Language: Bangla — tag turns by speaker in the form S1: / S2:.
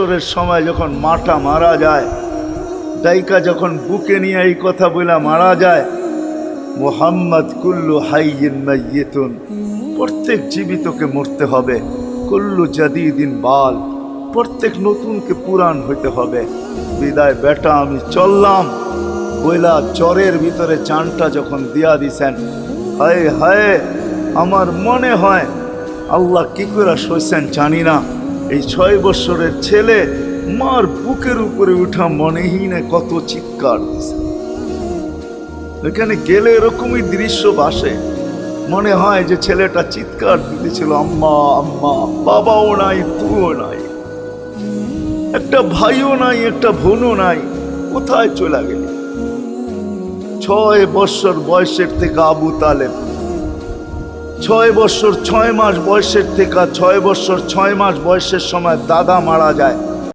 S1: বছরের সময় যখন মাটা মারা যায়, দাইকা যখন বুকে নিয়ে এই কথা বলে মারা যায়, মুহাম্মদ কুল্লু হাইয়িন মাইয়িতুন, প্রত্যেক জীবিতকে মরতে হবে, কুল্লু জাদিদিন বাল, প্রত্যেক নতুনকে পুরান হইতে হবে। বিদায় বেটা আমি চললাম বইলা জ্বরের ভিতরে জানটা যখন দিয়া দিছেন, হায় হায় আমার মনে হয় আল্লাহ কি করে সইছেন জানি না, এই 6 বছরের ছেলে মার বুকের উপরে উঠা মনেই না কত চিৎকার দিছে। এখানে গেলে এরকমই দৃশ্য ভাসে, মনে হয় যে ছেলেটা চিৎকার দিতেছিল, আম্মা আম্মা, বাবাও নাই তুইও নাই, একটা ভাইও নাই, একটা বোনও নাই, কোথায় চলে গেল? 6 বছর বয়সের থেকে আবু তালেব, 6 বছর 6 মাস বয়সের থেকে 6 বছর 6 মাস বয়সের সময় দাদা মারা যায়।